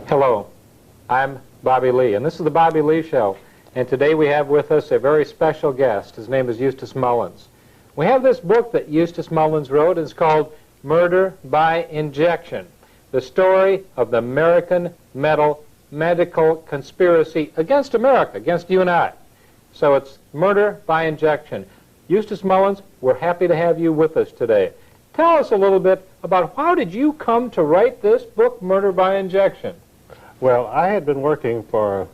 Hello, I'm Bobby Lee, and this is the Bobby Lee Show. And today we have with us a very special guest. His name is Eustace Mullins. We have this book that Eustace Mullins wrote. It's called Murder by Injection, the story of the American medical conspiracy against America, against you and I. So it's Murder by Injection. Eustace Mullins, we're happy to have you with us today. Tell us a little bit about how did you come to write this book, Murder by Injection? Well, I had been working for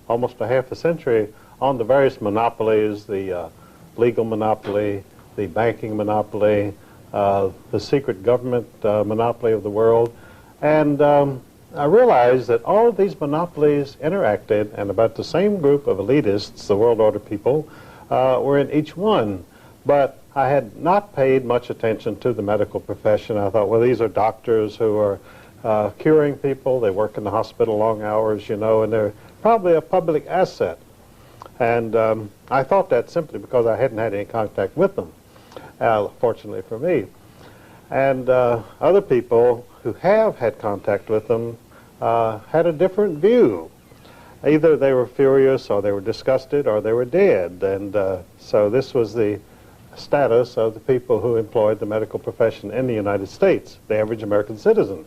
almost a half a century on the various monopolies, the legal monopoly, the banking monopoly, the secret government monopoly of the world. And I realized that all of these monopolies interacted, and about the same group of elitists, the world order people, were in each one. But I had not paid much attention to the medical profession. I thought, well, these are doctors who are curing people. They work in the hospital long hours, you know, and they're probably a public asset. And I thought that simply because I hadn't had any contact with them, fortunately for me. And other people who have had contact with them had a different view. Either they were furious, or they were disgusted, or they were dead. And so this was the status of the people who employed the medical profession in the United States, the average American citizen.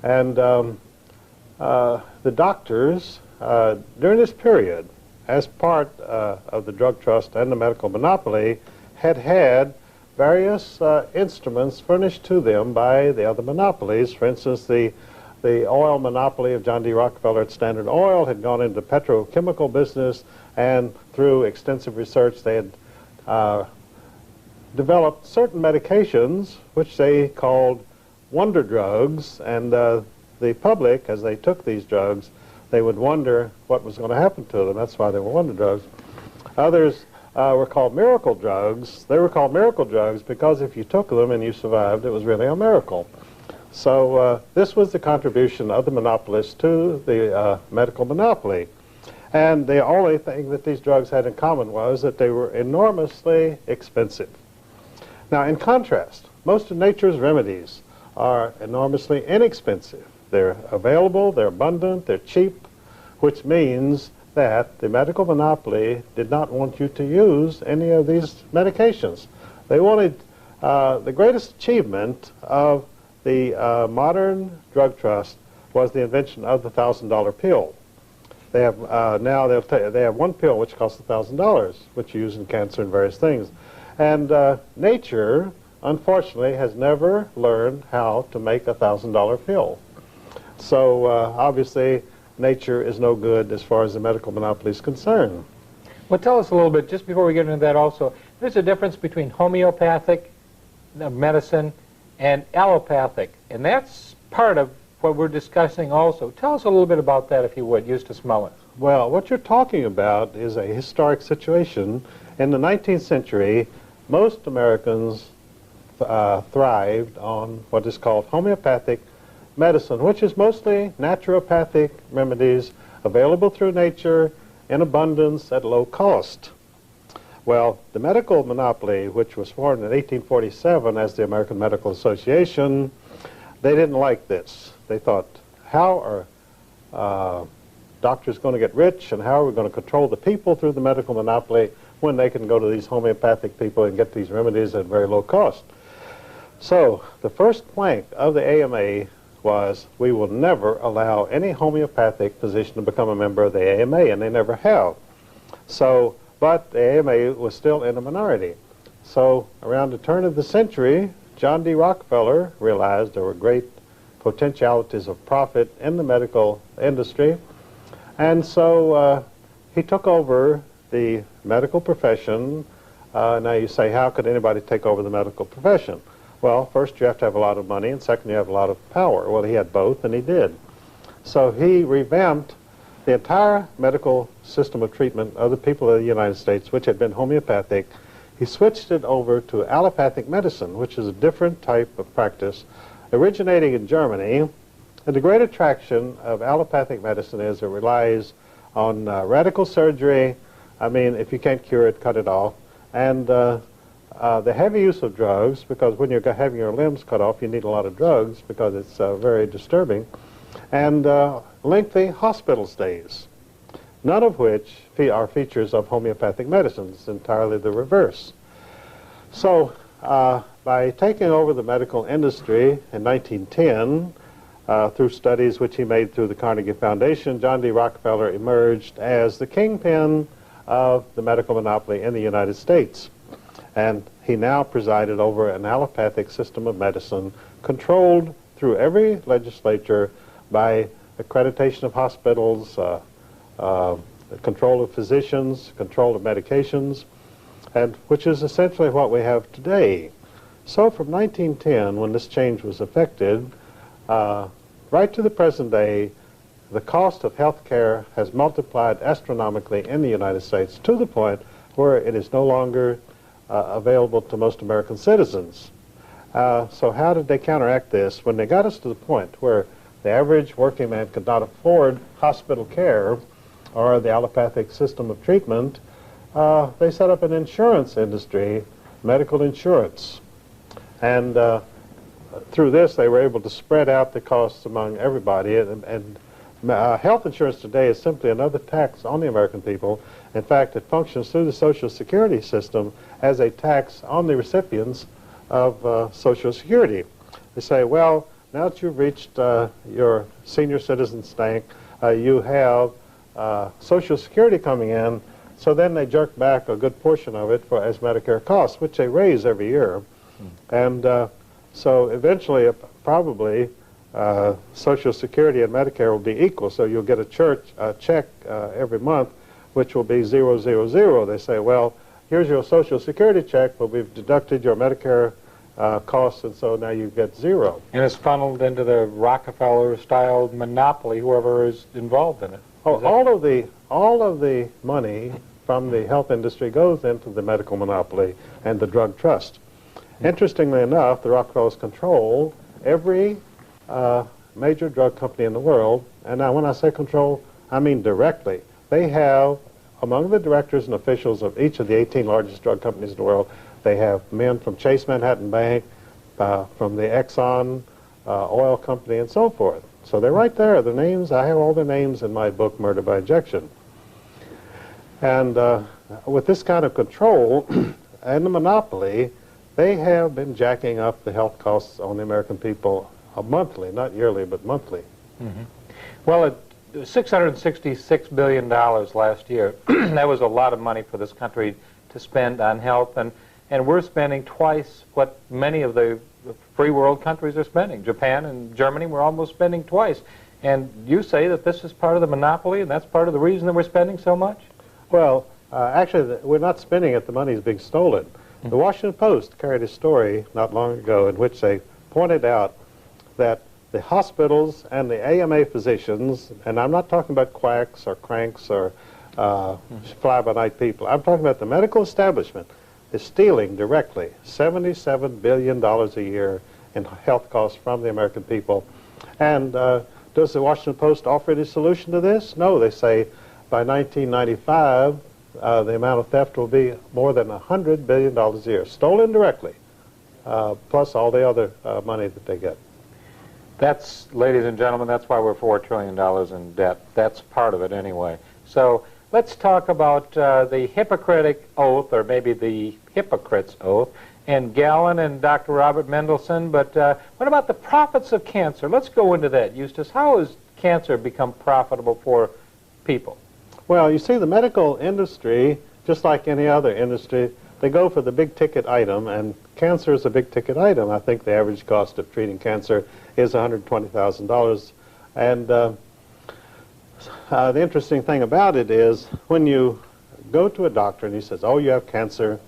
And the doctors, during this period, as part of the drug trust and the medical monopoly, had various instruments furnished to them by the other monopolies. For instance, the oil monopoly of John D. Rockefeller at Standard Oil had gone into the petrochemical business, and through extensive research they had developed certain medications which they called wonder drugs, and the public, as they took these drugs, they would wonder what was going to happen to them. That's why they were wonder drugs. Others were called miracle drugs. They were called miracle drugs because if you took them and you survived, it was really a miracle. So this was the contribution of the monopolists to the medical monopoly. And the only thing that these drugs had in common was that they were enormously expensive. Now, in contrast, most of nature's remedies are enormously inexpensive. They're available, they're abundant, they're cheap, which means that the medical monopoly did not want you to use any of these medications. They wanted the greatest achievement of the modern drug trust was the invention of the $1,000 pill. They have now they have one pill which costs $1,000, which you use in cancer and various things. And nature, unfortunately, has never learned how to make a $1,000 pill. So obviously, nature is no good as far as the medical monopoly is concerned. Well, tell us a little bit, just before we get into that also, there's a difference between homeopathic medicine and allopathic, and that's part of what we're discussing also. Tell us a little bit about that, if you would, Eustace Mullins. Well, what you're talking about is a historic situation. In the 19th century, most Americans thrived on what is called homeopathic medicine, which is mostly naturopathic remedies available through nature in abundance at low cost. Well, the medical monopoly, which was formed in 1847 as the American Medical Association, they didn't like this. They thought, how are doctors going to get rich, and how are we going to control the people through the medical monopoly when they can go to these homeopathic people and get these remedies at very low cost? So the first plank of the AMA was, we will never allow any homeopathic physician to become a member of the AMA, and they never have. So, but the AMA was still in a minority. So around the turn of the century, John D. Rockefeller realized there were great potentialities of profit in the medical industry, and so he took over the medical profession Now you say, how could anybody take over the medical profession? Well, first you have to have a lot of money, and second you have a lot of power. Well, he had both, and he did. So he revamped the entire medical system of treatment of the people of the United States, which had been homeopathic. He switched it over to allopathic medicine, which is a different type of practice, originating in Germany. And the great attraction of allopathic medicine is it relies on radical surgery. I mean, if you can't cure it, cut it off. And the heavy use of drugs, because when you're having your limbs cut off, you need a lot of drugs because it's very disturbing. And lengthy hospital stays, none of which are features of homeopathic medicine. It's entirely the reverse. So by taking over the medical industry in 1910, through studies which he made through the Carnegie Foundation, John D. Rockefeller emerged as the kingpin of the medical monopoly in the United States. And he now presided over an allopathic system of medicine controlled through every legislature by accreditation of hospitals, control of physicians, control of medications, and which is essentially what we have today. So from 1910, when this change was effected, right to the present day, the cost of health care has multiplied astronomically in the United States to the point where it is no longer available to most American citizens. So how did they counteract this? When they got us to the point where the average working man could not afford hospital care or the allopathic system of treatment, they set up an insurance industry, medical insurance. And through this, they were able to spread out the costs among everybody. And health insurance today is simply another tax on the American people. In fact, it functions through the Social Security system as a tax on the recipients of Social Security. They say, well, now that you've reached your senior citizens bank, you have Social Security coming in, so then they jerk back a good portion of it as Medicare costs, which they raise every year. And so eventually, probably, Social Security and Medicare will be equal, so you'll get a check every month, which will be 000. They say, well, here's your Social Security check, but we've deducted your Medicare costs, and so now you get zero. And it's funneled into the Rockefeller-style monopoly, whoever is involved in it. Oh, all of the money from the health industry goes into the medical monopoly and the drug trust. Interestingly enough, the Rockefellers control every major drug company in the world, and now when I say control, I mean directly. They have, among the directors and officials of each of the 18 largest drug companies in the world, they have men from Chase Manhattan Bank, from the Exxon oil company, and so forth. So they're right there, the names. I have all their names in my book, Murder by Injection. And with this kind of control and the monopoly, they have been jacking up the health costs on the American people monthly, not yearly, but monthly. Mm-hmm. Well, $666 billion last year. That was a lot of money for this country to spend on health, and we're spending twice what many of the free world countries are spending. Japan and Germany, we're almost spending twice. And you say that this is part of the monopoly, and that's part of the reason that we're spending so much? Well, actually, we're not spending it. The money's being stolen. The Washington Post carried a story not long ago in which they pointed out that the hospitals and the AMA physicians, and I'm not talking about quacks or cranks or fly-by-night people, I'm talking about the medical establishment, is stealing directly $77 billion a year in health costs from the American people. And does the Washington Post offer any solution to this? No, they say by 1995, the amount of theft will be more than $100 billion a year, stolen directly, plus all the other money that they get. That's, ladies and gentlemen, that's why we're $4 trillion in debt. That's part of it anyway. So let's talk about the Hippocratic Oath, or maybe the Hypocrite's Oath, and Galen and Dr. Robert Mendelsohn. But what about the profits of cancer? Let's go into that, Eustace. How has cancer become profitable for people? Well, you see, the medical industry, just like any other industry, they go for the big-ticket item, and cancer is a big-ticket item. I think the average cost of treating cancer is $120,000. And the interesting thing about it is when you go to a doctor and he says, oh, you have cancer,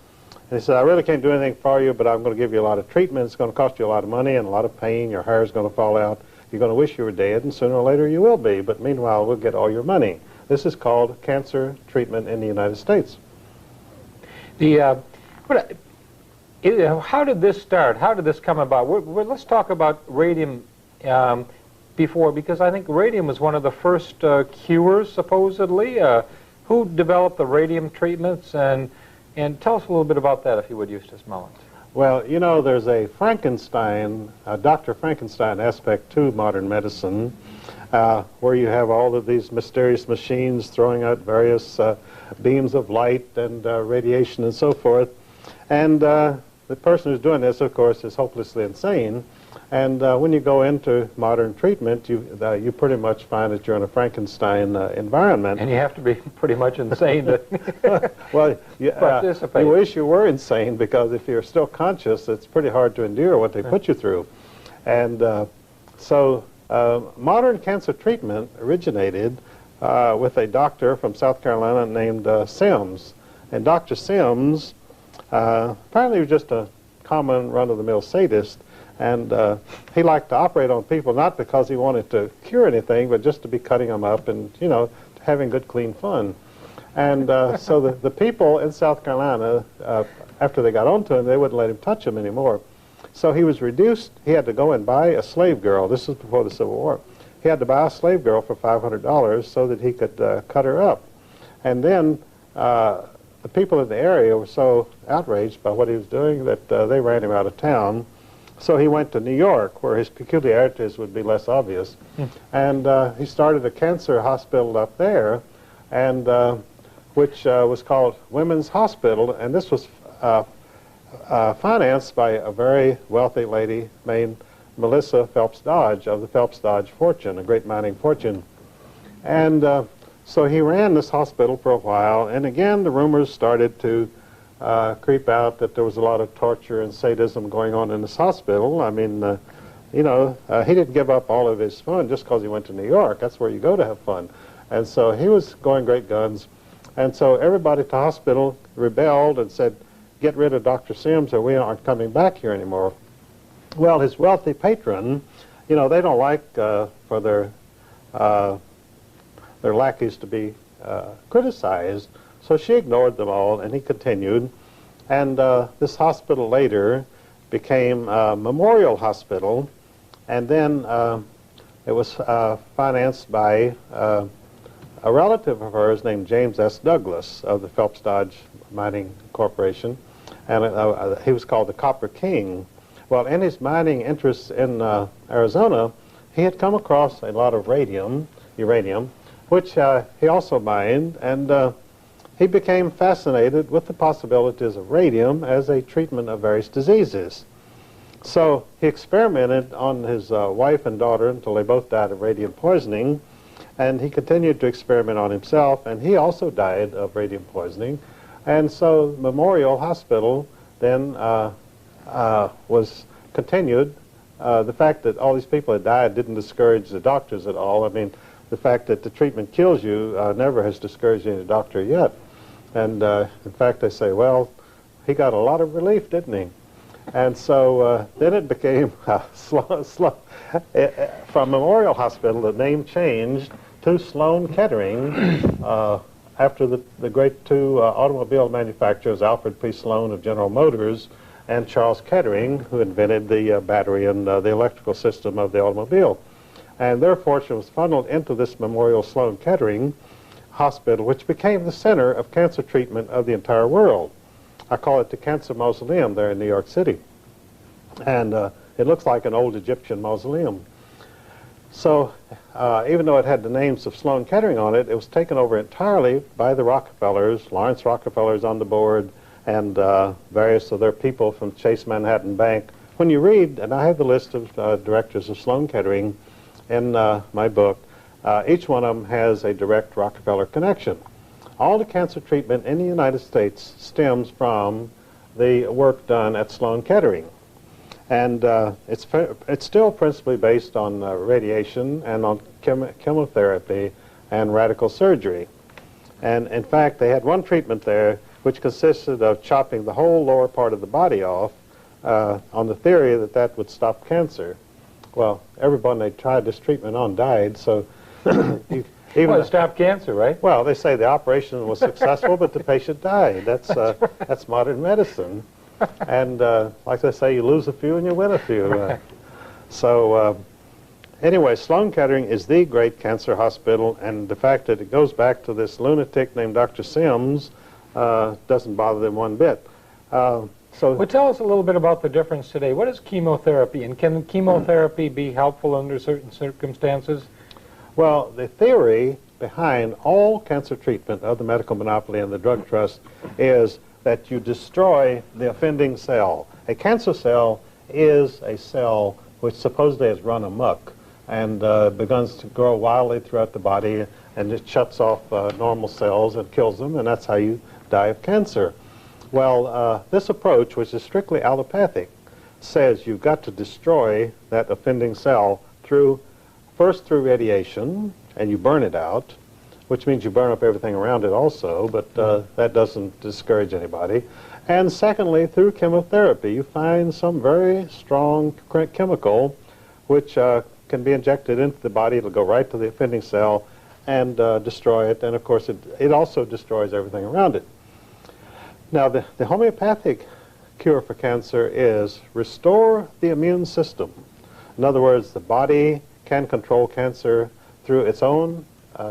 And he said, I really can't do anything for you, but I'm going to give you a lot of treatment. It's going to cost you a lot of money and a lot of pain. Your hair is going to fall out. You're going to wish you were dead, and sooner or later you will be. But meanwhile, we'll get all your money. This is called cancer treatment in the United States. How did this start? How did this come about? Let's talk about radium before, because I think radium was one of the first cures, supposedly. Who developed the radium treatments? And tell us a little bit about that, if you would, Eustace Mullins. Well, you know, there's a Frankenstein, Dr. Frankenstein aspect to modern medicine, where you have all of these mysterious machines throwing out various beams of light and radiation and so forth. And the person who's doing this, of course, is hopelessly insane. And when you go into modern treatment, you pretty much find that you're in a Frankenstein environment. And you have to be pretty much insane to well, participate. You wish you were insane, because if you're still conscious, it's pretty hard to endure what they put you through. And so modern cancer treatment originated with a doctor from South Carolina named Sims. And Dr. Sims apparently was just a common run-of-the-mill sadist. And he liked to operate on people not because he wanted to cure anything, but just to be cutting them up and, you know, having good, clean fun. And so the people in South Carolina, after they got onto him, they wouldn't let him touch them anymore. So he was reduced. He had to go and buy a slave girl. This was before the Civil War. He had to buy a slave girl for $500 so that he could cut her up. And then the people in the area were so outraged by what he was doing that they ran him out of town. So he went to New York, where his peculiarities would be less obvious. And he started a cancer hospital up there, and which was called Women's Hospital. And this was financed by a very wealthy lady named Melissa Phelps Dodge of the Phelps Dodge fortune, a great mining fortune. And so he ran this hospital for a while, and again the rumors started to creep out that there was a lot of torture and sadism going on in this hospital. I mean, you know, he didn't give up all of his fun just because he went to New York. That's where you go to have fun. And so he was going great guns. And so everybody at the hospital rebelled and said, get rid of Dr. Sims or we aren't coming back here anymore. Well, his wealthy patron, you know, they don't like for their lackeys to be criticized. So she ignored them all, and he continued. And this hospital later became Memorial Hospital, and then it was financed by a relative of hers named James S. Douglas of the Phelps Dodge Mining Corporation, and he was called the Copper King. Well, in his mining interests in Arizona, he had come across a lot of uranium, which he also mined, and he became fascinated with the possibilities of radium as a treatment of various diseases. So he experimented on his wife and daughter until they both died of radium poisoning, and he continued to experiment on himself, and he also died of radium poisoning. And so Memorial Hospital then was continued. The fact that all these people had died didn't discourage the doctors at all. I mean, the fact that the treatment kills you never has discouraged any doctor yet. And in fact, they say, well, he got a lot of relief, didn't he? And so then it became from Memorial Hospital, the name changed to Sloan Kettering after the great two automobile manufacturers, Alfred P. Sloan of General Motors and Charles Kettering, who invented the battery and the electrical system of the automobile. And their fortune was funneled into this Memorial Sloan Kettering Hospital, which became the center of cancer treatment of the entire world. I call it the Cancer Mausoleum there in New York City. And it looks like an old Egyptian mausoleum. So even though it had the names of Sloan Kettering on it, it was taken over entirely by the Rockefellers. Lawrence Rockefeller's on the board, and various of their people from Chase Manhattan Bank. When you read, and I have the list of directors of Sloan Kettering in my book, each one of them has a direct Rockefeller connection. All the cancer treatment in the United States stems from the work done at Sloan Kettering. And it's still principally based on radiation and on chemotherapy and radical surgery. And in fact, they had one treatment there which consisted of chopping the whole lower part of the body off on the theory that that would stop cancer. Well, everyone they tried this treatment on died, so Well, it stopped cancer, right? well, they say the operation was successful, but the patient died. That's modern medicine. And like they say, you lose a few and you win a few. Anyway, Sloan Kettering is the great cancer hospital, and the fact that it goes back to this lunatic named Dr. Sims doesn't bother them one bit. Well, tell us a little bit about the difference today. What is chemotherapy, and can chemotherapy be helpful under certain circumstances? Well, the theory behind all cancer treatment of the medical monopoly and the drug trust is that you destroy the offending cell. A cancer cell is a cell which supposedly has run amok and begins to grow wildly throughout the body, and it shuts off normal cells and kills them, and that's how you die of cancer. Well, this approach, which is strictly allopathic, says you've got to destroy that offending cell first through radiation, and you burn it out, which means you burn up everything around it also, but that doesn't discourage anybody. And secondly, through chemotherapy, you find some very strong chemical which can be injected into the body. It'll go right to the offending cell and destroy it, and of course it also destroys everything around it. Now, the homeopathic cure for cancer is restore the immune system. In other words, the body can control cancer through its own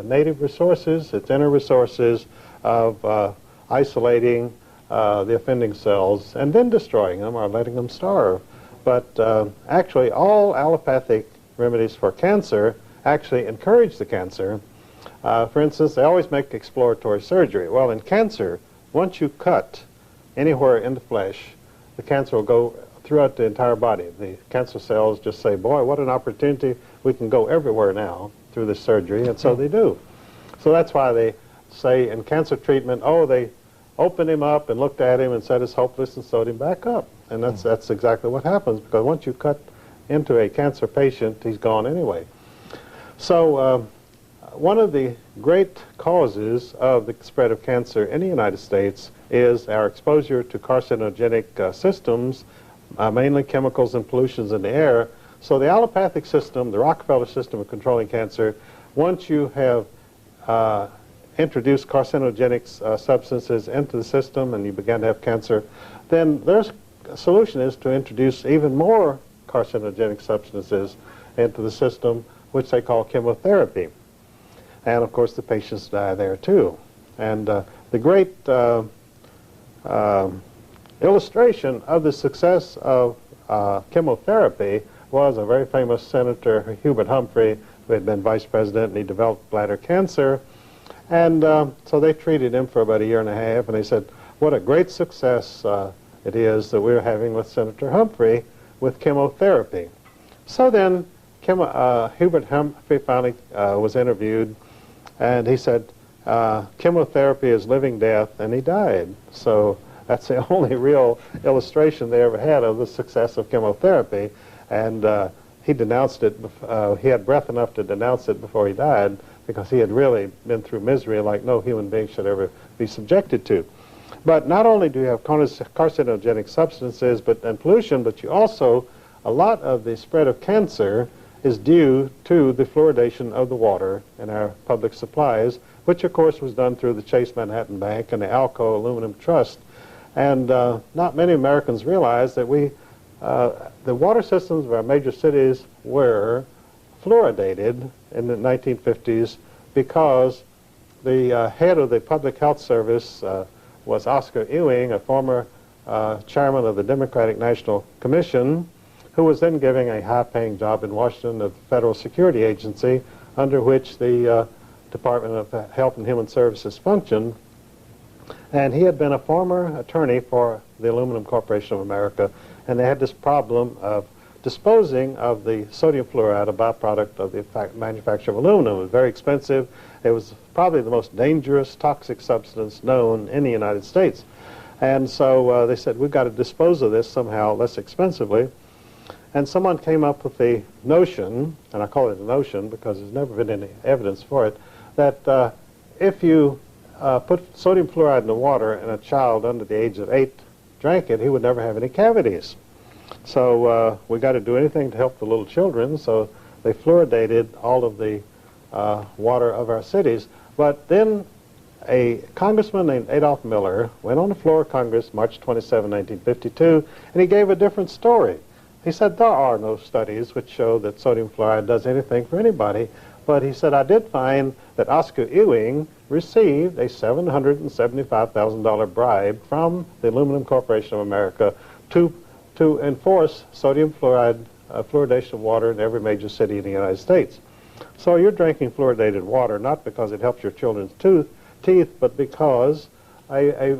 native resources, its inner resources of isolating the offending cells and then destroying them or letting them starve. But actually, all allopathic remedies for cancer actually encourage the cancer. For instance, they always make exploratory surgery. Well, in cancer, once you cut anywhere in the flesh, the cancer will go throughout the entire body. The cancer cells just say, boy, what an opportunity. We can go everywhere now through this surgery, and so they do. So that's why they say in cancer treatment, oh, they opened him up and looked at him and said it's hopeless and sewed him back up. And that's exactly what happens, because once you cut into a cancer patient, he's gone anyway. So one of the great causes of the spread of cancer in the United States is our exposure to carcinogenic systems, mainly chemicals and pollutions in the air. So the allopathic system, the Rockefeller system of controlling cancer, once you have introduced carcinogenic substances into the system and you begin to have cancer, then their solution is to introduce even more carcinogenic substances into the system, which they call chemotherapy. And of course the patients die there too. And the great illustration of the success of chemotherapy was a very famous Senator, Hubert Humphrey, who had been vice president, and he developed bladder cancer. And so they treated him for about a year and a half, and they said, what a great success it is that we're having with Senator Humphrey with chemotherapy. So then Hubert Humphrey finally was interviewed, and he said, chemotherapy is living death, and he died. So that's the only real illustration they ever had of the success of chemotherapy. And he denounced it. He had breath enough to denounce it before he died, because he had really been through misery like no human being should ever be subjected to. But not only do you have carcinogenic substances and pollution, but you also, a lot of the spread of cancer is due to the fluoridation of the water in our public supplies, which of course was done through the Chase Manhattan Bank and the Alco Aluminum Trust. And not many Americans realize that the water systems of our major cities were fluoridated in the 1950s because the head of the Public Health Service was Oscar Ewing, a former chairman of the Democratic National Commission, who was then giving a high-paying job in Washington at the Federal Security Agency, under which the Department of Health and Human Services functioned. And he had been a former attorney for the Aluminum Corporation of America, and they had this problem of disposing of the sodium fluoride, a byproduct of the manufacture of aluminum. It was very expensive. It was probably the most dangerous, toxic substance known in the United States. And so they said, we've got to dispose of this somehow less expensively. And someone came up with the notion, and I call it a notion because there's never been any evidence for it, that if you put sodium fluoride in the water and a child under the age of 8 drank it, he would never have any cavities. So we got to do anything to help the little children, so they fluoridated all of the water of our cities. But then a congressman named Adolph Miller went on the floor of Congress March 27, 1952, and he gave a different story. He said there are no studies which show that sodium fluoride does anything for anybody, but he said I did find that Oscar Ewing received a $775,000 bribe from the Aluminum Corporation of America to enforce sodium fluoride fluoridation of water in every major city in the United States. So you're drinking fluoridated water not because it helps your children's teeth, but because a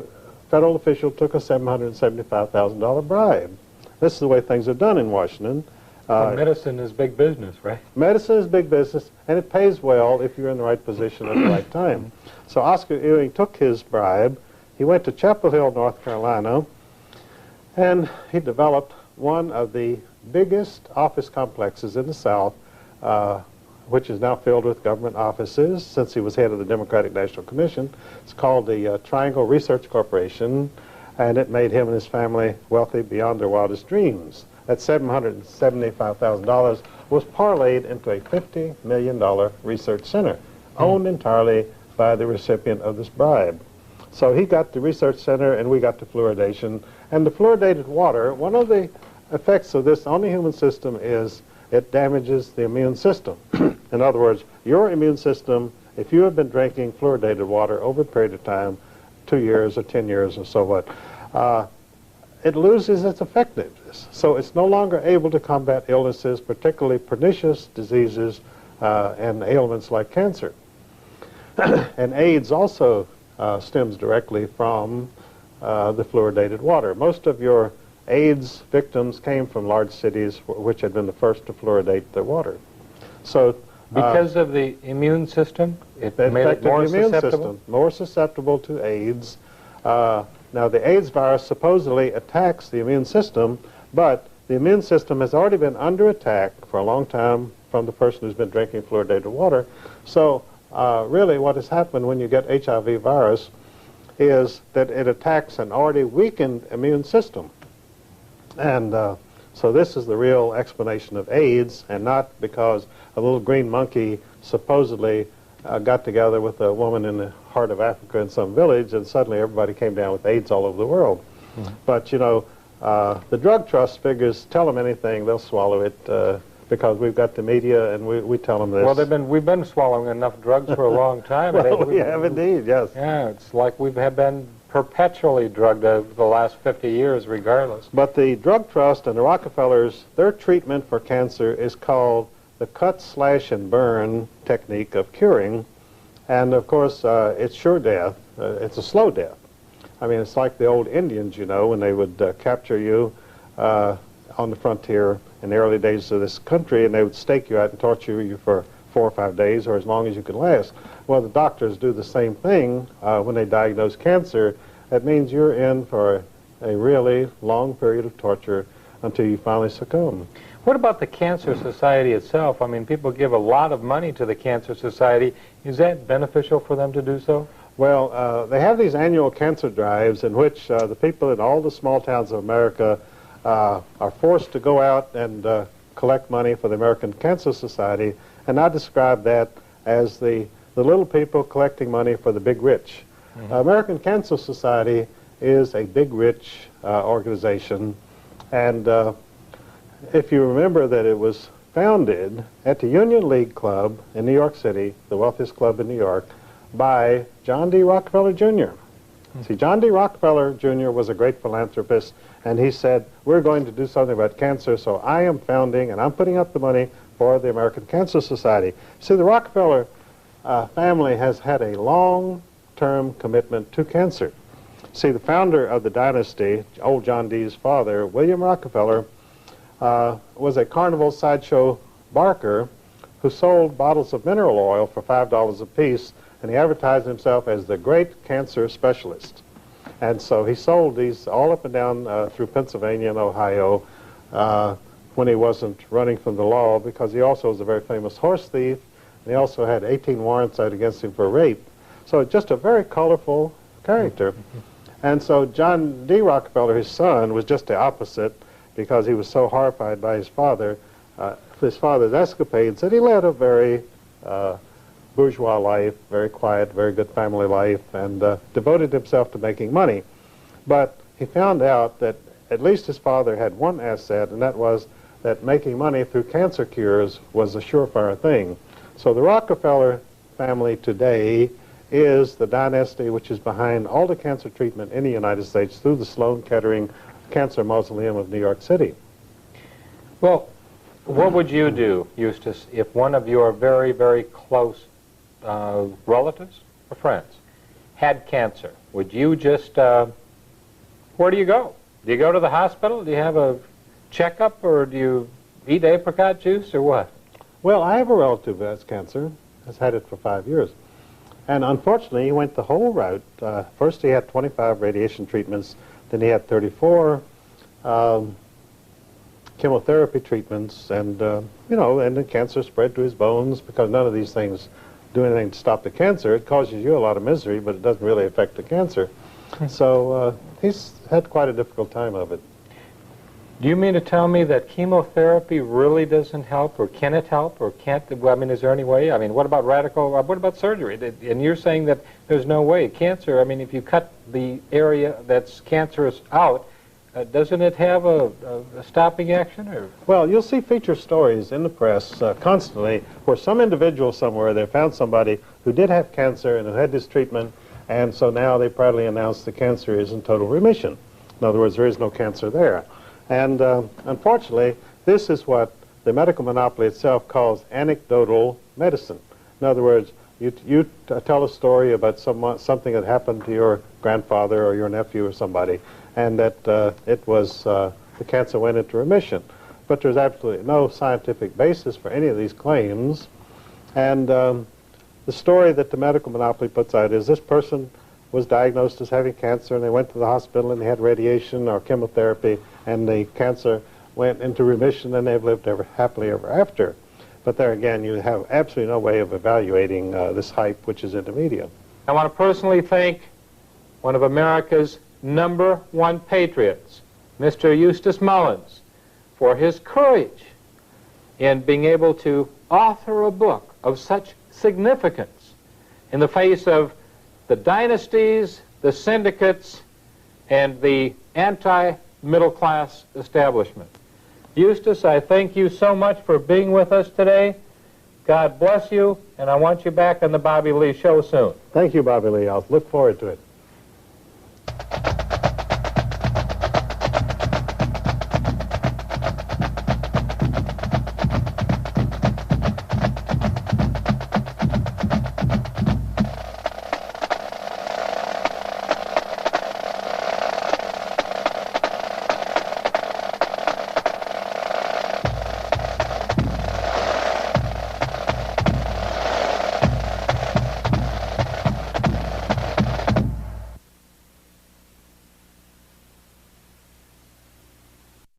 federal official took a $775,000 bribe. This is the way things are done in Washington. Well, medicine is big business, right? Medicine is big business, and it pays well if you're in the right position at the right time. So Oscar Ewing took his bribe. He went to Chapel Hill, North Carolina, and he developed one of the biggest office complexes in the South, which is now filled with government offices since he was head of the Democratic National Commission. It's called the Triangle Research Corporation, and it made him and his family wealthy beyond their wildest dreams. That $775,000 was parlayed into a $50 million research center, owned entirely by the recipient of this bribe. So he got the research center, and we got the fluoridation. And the fluoridated water, one of the effects of this on the human system is it damages the immune system. In other words, your immune system, if you have been drinking fluoridated water over a period of time, 2 years or 10 years or so what, it loses its effectiveness. So it's no longer able to combat illnesses, particularly pernicious diseases and ailments like cancer. And AIDS also stems directly from the fluoridated water. Most of your AIDS victims came from large cities which had been the first to fluoridate their water. So because of the immune system, it made it more susceptible? More susceptible to AIDS. Now, the AIDS virus supposedly attacks the immune system, but the immune system has already been under attack for a long time from the person who's been drinking fluoridated water. So really what has happened when you get HIV virus is that it attacks an already weakened immune system. And so this is the real explanation of AIDS, and not because a little green monkey supposedly got together with a woman in the heart of Africa in some village, and suddenly everybody came down with AIDS all over the world. But, you know, the drug trust figures tell them anything, they'll swallow it because we've got the media and we tell them this. Well, we've been swallowing enough drugs for a long time. Well, we have indeed, yes. Yeah, it's like we have been perpetually drugged over the last 50 years regardless. But the drug trust and the Rockefellers, their treatment for cancer is called the cut, slash, and burn technique of curing. And, of course, it's sure death. It's a slow death. I mean, it's like the old Indians, you know, when they would capture you on the frontier in the early days of this country, and they would stake you out and torture you for 4 or 5 days or as long as you could last. Well, the doctors do the same thing when they diagnose cancer. That means you're in for a really long period of torture until you finally succumb. What about the Cancer Society itself? I mean, people give a lot of money to the Cancer Society. Is that beneficial for them to do so? Well, they have these annual cancer drives in which the people in all the small towns of America are forced to go out and collect money for the American Cancer Society, and I describe that as the little people collecting money for the big rich. American Cancer Society is a big rich organization, and if you remember that it was founded at the Union League Club in New York City, the wealthiest club in New York, by John D. Rockefeller Jr. See, John D. Rockefeller Jr. was a great philanthropist, and he said, we're going to do something about cancer, so I am founding and I'm putting up the money for the American Cancer Society. See, the Rockefeller family has had a long-term commitment to cancer. See, the founder of the dynasty, old John D.'s father, William Rockefeller, was a carnival sideshow barker who sold bottles of mineral oil for $5 a piece, and he advertised himself as the great cancer specialist. And so he sold these all up and down through Pennsylvania and Ohio when he wasn't running from the law, because he also was a very famous horse thief, and he also had 18 warrants out against him for rape. So just a very colorful character. And so John D. Rockefeller, his son, was just the opposite, because he was so horrified by his father's escapades, that he led a very bourgeois life, very quiet, very good family life, and devoted himself to making money. But he found out that at least his father had one asset, and that was that making money through cancer cures was a surefire thing. So the Rockefeller family today is the dynasty which is behind all the cancer treatment in the United States through the Sloan Kettering Cancer Mausoleum of New York City. Well, what would you do, Eustace, if one of your very, very close relatives or friends had cancer? Would you just, where do you go? Do you go to the hospital? Do you have a checkup, or do you eat apricot juice, or what? Well, I have a relative who has cancer, has had it for 5 years. And unfortunately, he went the whole route. First he had 25 radiation treatments, then he had 34 chemotherapy treatments, and you know, and the cancer spread to his bones, because none of these things do anything to stop the cancer. It causes you a lot of misery, but it doesn't really affect the cancer. So he's had quite a difficult time of it. Do you mean to tell me that chemotherapy really doesn't help, or can it help, or can't? I mean, is there any way? I mean, what about what about surgery? And you're saying that there's no way. Cancer, I mean, if you cut the area that's cancerous out, doesn't it have a stopping action? Or? Well, you'll see feature stories in the press constantly where some individual somewhere, they found somebody who did have cancer and who had this treatment, and so now they proudly announce the cancer is in total remission. In other words, there is no cancer there. And unfortunately, this is what the medical monopoly itself calls anecdotal medicine. In other words, you tell a story about something that happened to your grandfather or your nephew or somebody, and that the cancer went into remission. But there's absolutely no scientific basis for any of these claims. And the story that the medical monopoly puts out is this person was diagnosed as having cancer, and they went to the hospital and they had radiation or chemotherapy, and the cancer went into remission, and they've lived happily ever after. But there again, you have absolutely no way of evaluating this hype which is in the media. I want to personally thank one of America's #1 patriots, Mr. Eustace Mullins, for his courage in being able to author a book of such significance in the face of the dynasties, the syndicates, and the anti-middle class establishment. Eustace, I thank you so much for being with us today. God bless you, and I want you back on the Bobby Lee Show soon. Thank you, Bobby Lee. I'll look forward to it.